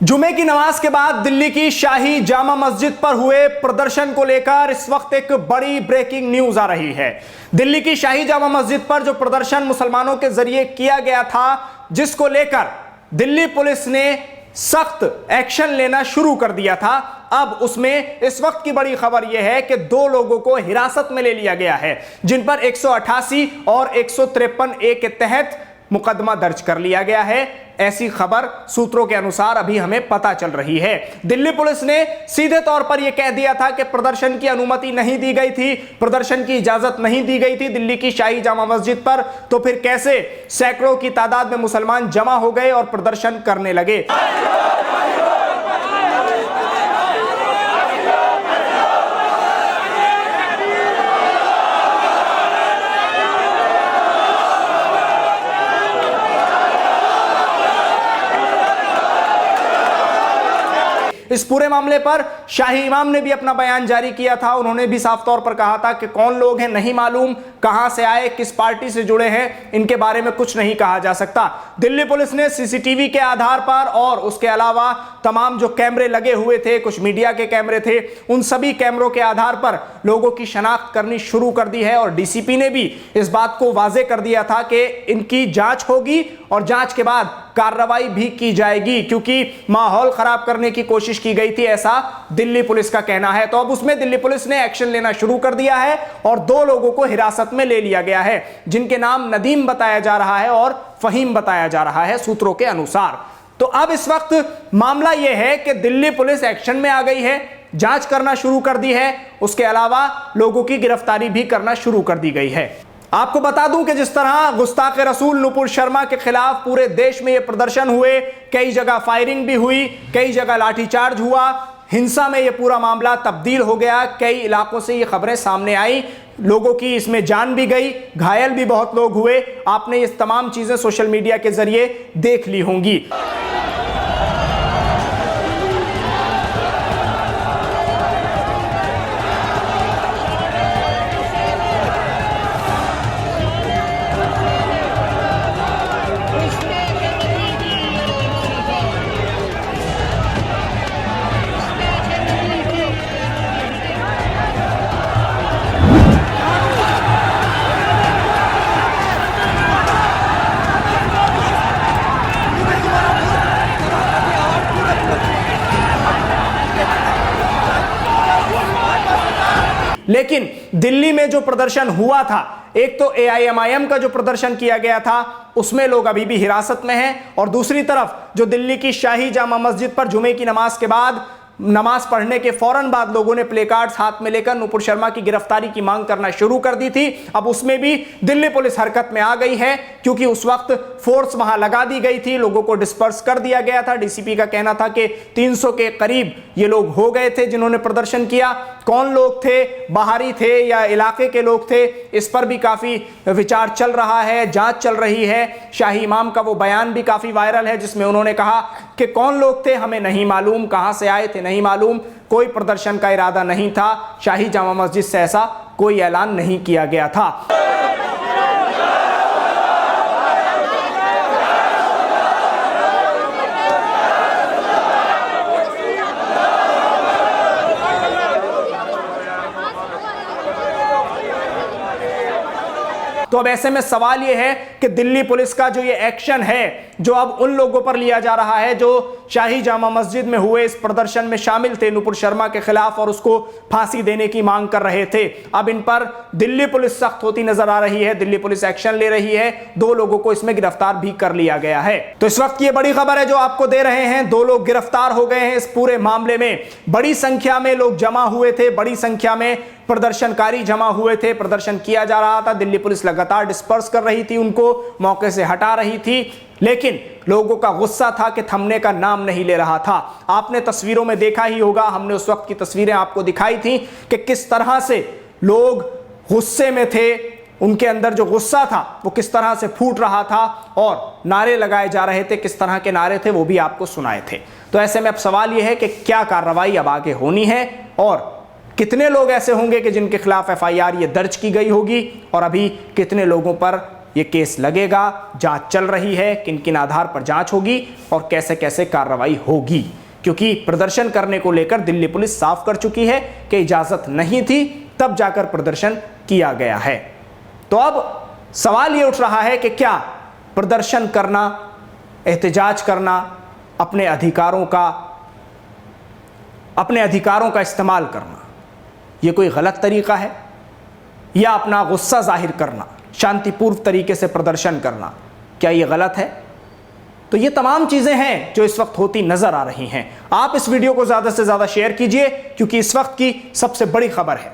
जुमे की नमाज के बाद दिल्ली की शाही जामा मस्जिद पर हुए प्रदर्शन को लेकर इस वक्त एक बड़ी ब्रेकिंग न्यूज आ रही है। दिल्ली की शाही जामा मस्जिद पर जो प्रदर्शन मुसलमानों के जरिए किया गया था, जिसको लेकर दिल्ली पुलिस ने सख्त एक्शन लेना शुरू कर दिया था, अब उसमें इस वक्त की बड़ी खबर यह है कि 2 लोगों को हिरासत में ले लिया गया है, जिन पर 188 और 153A के तहत मुकदमा दर्ज कर लिया गया है। ऐसी खबर सूत्रों के अनुसार अभी हमें पता चल रही है। दिल्ली पुलिस ने सीधे तौर पर यह कह दिया था कि प्रदर्शन की अनुमति नहीं दी गई थी, प्रदर्शन की इजाजत नहीं दी गई थी दिल्ली की शाही जामा मस्जिद पर। तो फिर कैसे सैकड़ों की तादाद में मुसलमान जमा हो गए और प्रदर्शन करने लगे। इस पूरे मामले पर शाही इमाम ने भी अपना बयान जारी किया था। उन्होंने भी साफ तौर पर कहा था कि कौन लोग हैं नहीं मालूम, कहां से आए, किस पार्टी से जुड़े हैं, इनके बारे में कुछ नहीं कहा जा सकता। दिल्ली पुलिस ने सीसीटीवी के आधार पर और उसके अलावा तमाम जो कैमरे लगे हुए थे, कुछ मीडिया के कैमरे थे, उन सभी कैमरों के आधार पर लोगों की शनाख्त करनी शुरू कर दी है। और डीसीपी ने भी इस बात को वाजे कर दिया था कि इनकी जांच होगी और जांच के बाद कार्रवाई भी की जाएगी, क्योंकि माहौल खराब करने की कोशिश की गई थी, ऐसा दिल्ली पुलिस का कहना है। तो अब उसमें दिल्ली पुलिस ने एक्शन लेना शुरू कर दिया है और 2 लोगों को हिरासत में ले लिया गया है, जिनके नाम नदीम बताया जा रहा है और फहीम बताया जा रहा है सूत्रों के अनुसार। तो अब इस वक्त मामला यह है कि दिल्ली पुलिस एक्शन में आ गई है, जांच करना शुरू कर दी है, उसके अलावा लोगों की गिरफ्तारी भी करना शुरू कर दी गई है। आपको बता दूं कि जिस तरह गुस्ताखे रसूल नुपुर शर्मा के खिलाफ पूरे देश में ये प्रदर्शन हुए, कई जगह फायरिंग भी हुई, कई जगह लाठीचार्ज हुआ, हिंसा में ये पूरा मामला तब्दील हो गया। कई इलाकों से ये खबरें सामने आई, लोगों की इसमें जान भी गई, घायल भी बहुत लोग हुए। आपने ये तमाम चीजें सोशल मीडिया के जरिए देख ली होंगी। लेकिन दिल्ली में जो प्रदर्शन हुआ था, एक तो AIMIM का जो प्रदर्शन किया गया था उसमें लोग अभी भी हिरासत में हैं, और दूसरी तरफ जो दिल्ली की शाही जामा मस्जिद पर जुमे की नमाज के बाद, नमाज पढ़ने के फौरन बाद लोगों ने प्ले कार्ड्स हाथ में लेकर नुपुर शर्मा की गिरफ्तारी की मांग करना शुरू कर दी थी। अब उसमें भी दिल्ली पुलिस हरकत में आ गई है, क्योंकि उस वक्त फोर्स वहां लगा दी गई थी, लोगों को डिस्पर्स कर दिया गया था। डीसीपी का कहना था कि 300 के करीब ये लोग हो गए थे जिन्होंने प्रदर्शन किया। कौन लोग थे, बाहरी थे या इलाके के लोग थे, इस पर भी काफी विचार चल रहा है, जांच चल रही है। शाही इमाम का वो बयान भी काफी वायरल है, जिसमें उन्होंने कहा कि कौन लोग थे हमें नहीं मालूम, कहां से आए थे नहीं मालूम, कोई प्रदर्शन का इरादा नहीं था, शाही जामा मस्जिद से ऐसा कोई ऐलान नहीं किया गया था। तो अब ऐसे में सवाल यह है कि दिल्ली पुलिस का जो ये एक्शन है, जो अब उन लोगों पर लिया जा रहा है जो शाही जामा मस्जिद में हुए इस प्रदर्शन में शामिल थे नुपुर शर्मा के खिलाफ और उसको फांसी देने की मांग कर रहे थे, अब इन पर दिल्ली पुलिस सख्त होती नजर आ रही है। दिल्ली पुलिस एक्शन ले रही है, 2 लोगों को इसमें गिरफ्तार भी कर लिया गया है। तो इस वक्त ये बड़ी खबर है जो आपको दे रहे हैं, 2 लोग गिरफ्तार हो गए हैं इस पूरे मामले में। बड़ी संख्या में लोग जमा हुए थे, बड़ी संख्या में प्रदर्शनकारी जमा हुए थे, प्रदर्शन किया जा रहा था। दिल्ली पुलिस लगातार डिस्पर्स कर रही थी, उनको मौके से हटा रही थी, लेकिन लोगों का गुस्सा था कि थमने का नाम नहीं ले रहा था। आपने तस्वीरों में देखा ही होगा, हमने उस वक्त की तस्वीरें आपको दिखाई थी कि किस तरह से लोग गुस्से में थे, उनके अंदर जो गुस्सा था वो किस तरह से फूट रहा था और नारे लगाए जा रहे थे, किस तरह के नारे थे वो भी आपको सुनाए थे। तो ऐसे में अब सवाल यह है कि क्या कार्रवाई अब आगे होनी है और कितने लोग ऐसे होंगे कि जिनके खिलाफ FIR ये दर्ज की गई होगी और अभी कितने लोगों पर ये केस लगेगा, जांच चल रही है, किन किन आधार पर जांच होगी और कैसे कैसे कार्रवाई होगी, क्योंकि प्रदर्शन करने को लेकर दिल्ली पुलिस साफ कर चुकी है कि इजाजत नहीं थी, तब जाकर प्रदर्शन किया गया है। तो अब सवाल ये उठ रहा है कि क्या प्रदर्शन करना, एहतजाज करना, अपने अधिकारों का इस्तेमाल करना, ये कोई गलत तरीका है, या अपना गुस्सा जाहिर करना, शांतिपूर्व तरीके से प्रदर्शन करना, क्या ये गलत है? तो ये तमाम चीजें हैं जो इस वक्त होती नजर आ रही हैं। आप इस वीडियो को ज्यादा से ज्यादा शेयर कीजिए, क्योंकि इस वक्त की सबसे बड़ी खबर है।